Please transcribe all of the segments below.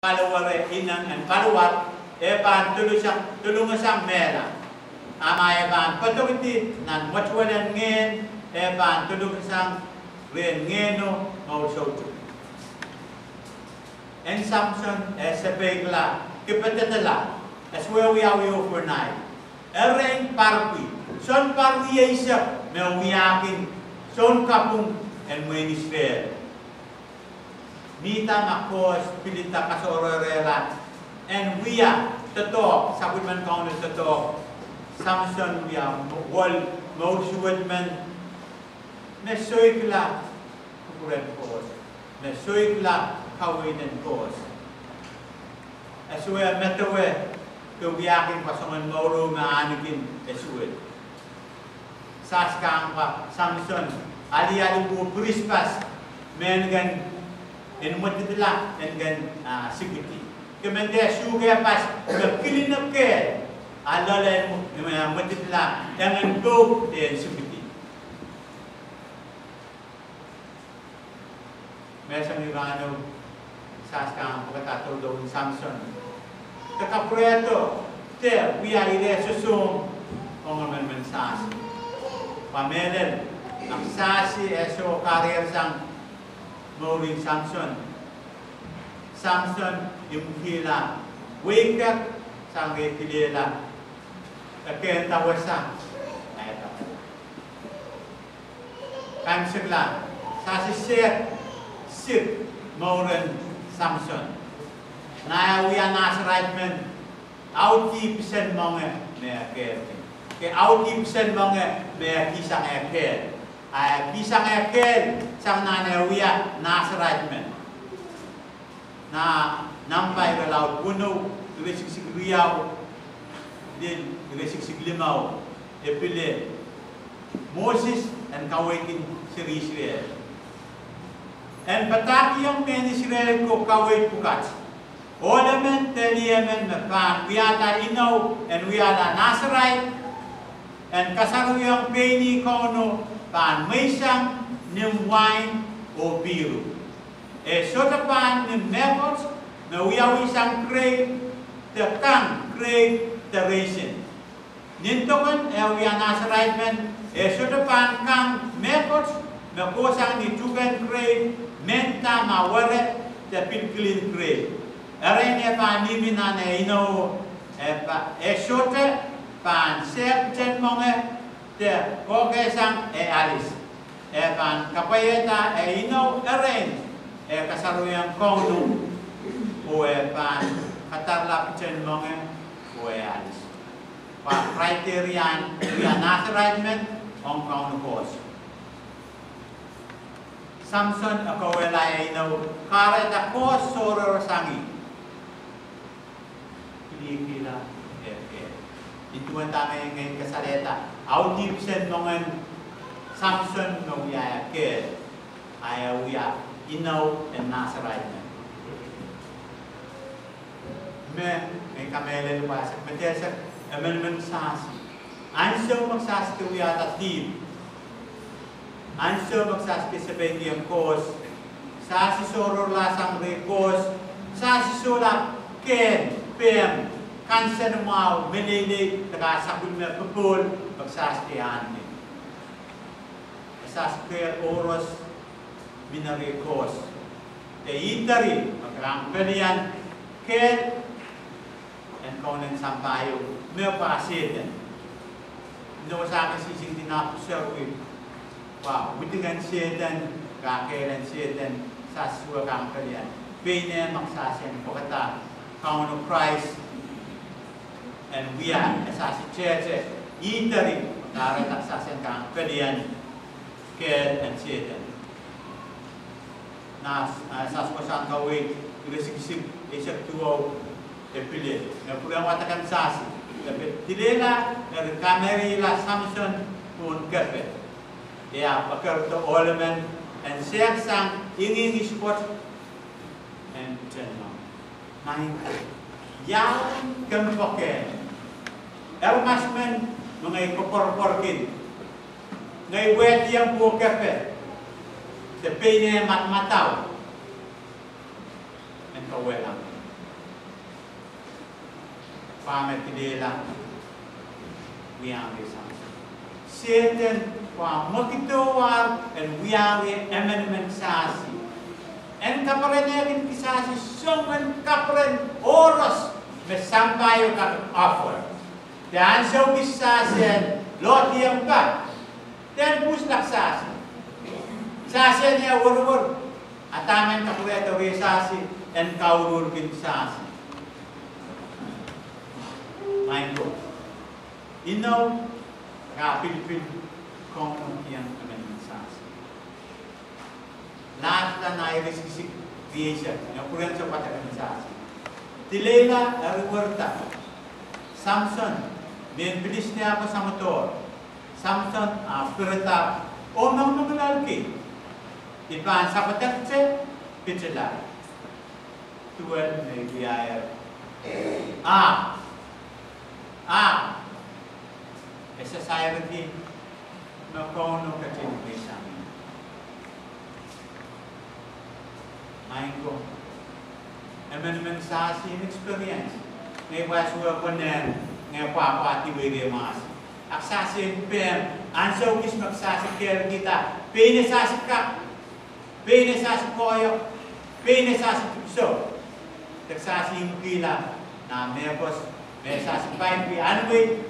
kalaware inang ang kalawat epan tulungan sang mera ama epan patawiti nan matwalan ngen epan tulungan sang ren ngeno mausotu and Samson sepegla kipatatala as where we are overnight ereng parpi son parpi isa mewiakin son kapung and Israel Mita makos pilita kasororela and we are tato sabut man kaun tato Samson we are wall mausuat man mesoikla kuren kos mesoikla kawinen kos aswe metawe kebiakin pasangan mauro maanikin eswe saskang pa Samson ali bu prispas mengan en matidla dengan siguti kemente suga pas kelinap ke alala matidla dengan do en siguti mesang irano saskang pagkatato do Samson takapreto te wiya ide susum ongaman mensas pamelen ang sasi eso karir sang Mauling Samson yung hila wake up sang kilela aken tawasa ito kan sigla sa sit Mauling Samson na wiya nas right man auti pisen mange me aker ke auti pisen mange me kisang aker bisang ekel sang nanewia nasratmen na nampay relaut puno resik riau din resik limau epile Moses and kawekin si Israel and pataki yung men Israel ko kawet pukat olemen teliemen mepan wiata inaw and wiata nasrait and kasaruyang peni kono pan meisang nim wine o biru sota pan nim mepot na wiawi sang kreg te kang kreg te resin nintokan wiya nasrait men sota pan kang mepot na kusang nitugan kreg menta maware te pilklin kreg arene pan nimina na ino sota pan sep chen monge te kogesang alis pan kapayeta ino arrange kasaruyang kono o pan katarlap chen monge o alis pa criterion ya nasarajmen on kono kos Samson akawela ino kareta kos soror sangi kila itu ang tama ngayon kasaleta auti pisen nongan Samson no ya ke ayaw ya inaw and nasaray na may kamele lupas matesa amendment sasi anso magsasi ko ya tatib anso magsasi sa bengiyang kos sasi soror lasang rekos sasi sulap ken pem kansen mau menele nakasakul na pupul pagsastihan ni sasker oros minarekos te itari magkakampelian ken and konen sampayo me pasiden no sa akin sising tinapusawin wow butingan siden kakelan siden sa suwa kampelian pene magsasyan pagkata count of Christ and we are asasi church itari para taksasen kang pedian care and satan na saspasan kawin resik isak tuo epile na pulang watakan sasi tapi tilela na kamerila Samson pun kape ya pakar to olemen and sang ingin sport and channel nine yang kempoken Ermasmen mga ikoporporkin ngay wet yang po kape te pene matmataw and kawelang Pamet kidela. Wiyang Samson. Satan wa makituwar and wiyang emenement sasi. En kapren yakin kisasi songan kapren oras mesampayo ka offer. Dan so kisasi lot yang ba. Dan puslak sasi. Sasi niya wur-wur. Ataman kapre to sasi en kaurur kin sasi. My God. Inaw kapilpil kung yang emenement sasi. Lahat na nairisisik creation. Napuran sa patakan sa asin. Tilela, Ariwarta. Samson, bilis niya ako sa motor. Samson, pirata. O mga lalaki. Ipan sa patatse, pitila. Tuwal na ibiyayar. Esa sayarati, makono kachin kisami. Ko. Emenement sasi experience. Ngay waswa ko na ngay papati wege mas. Aksasi pen anso kis maksasi ker kita. Pene sasi ka. Pene sasi koyo. Pene sasi so. Taksasi kila na mekos me sasi pain pi anway.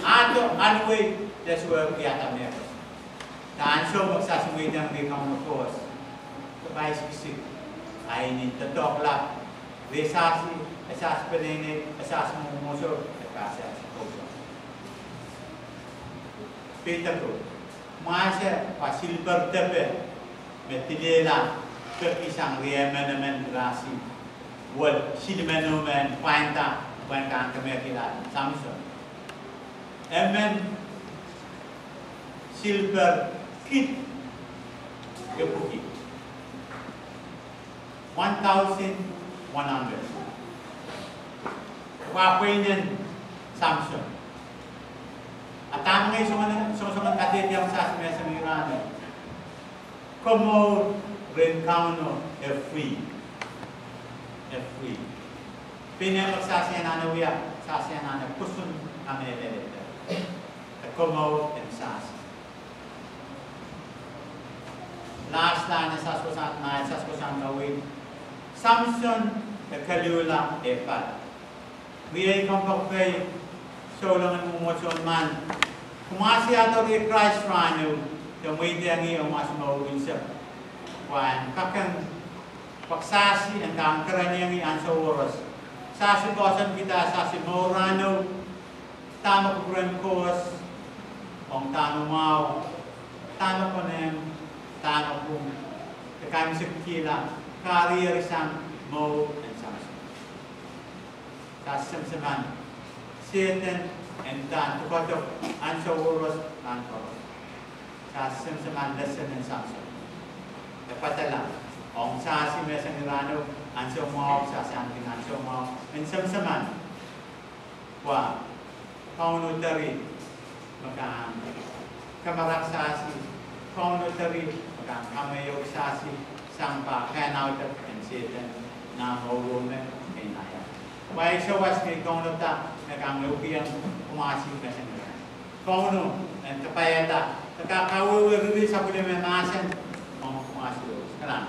Ato anway that's where kita mekos. Ta anso maksasi wedang di kamukos. Kapay sisik. Ay ni tatok la resasi asas penene asas mumusor kasya koso pita ko masa silver tepe metilela kisang remenement rasi wal silmenomen painta kan kemekila Samson emen silver kit kepuki 1,100. Wapainin Samson. At tama ngayon sumunod katit yung sa mirano. Como rencauno free. Pinag magsasya na nawiya. Sasya na kusun kami nililita. Como and sasya. Last na saskusan gawin. Samson kalula epat. Biyay kong pagkay solangan mumotson man. Kumasi ato rin Christ rano, yung may diyangi ang mas mawin sa kwan. Kakang pagsasi ang kangkaran niyang iyan sa oras. Sasi kosan kita, sasi maurano, tama ko rin kos, ang tama mau, tama ko nem, tama ko, kami sa kila, career isang mo and Samson. Kasamsaman, Satan and Dan, tukotok, ansa oras, Dan koros. Kasamsaman, lesson and Samson. Napatala, ang sasi mesang irano, ansa mo, sasi angkin ansa mo, and Samsaman, wa, kauno dari, maka kamarak sasi, kauno dari, maka kamayo sasi, sampa kanautat and Satan na maurume kay naya. Why so was kay kauno ta naganglupiang umasing kasi nila. Kauno and kapayata nakakawawiri sa pulime masan mga umasing. Kalang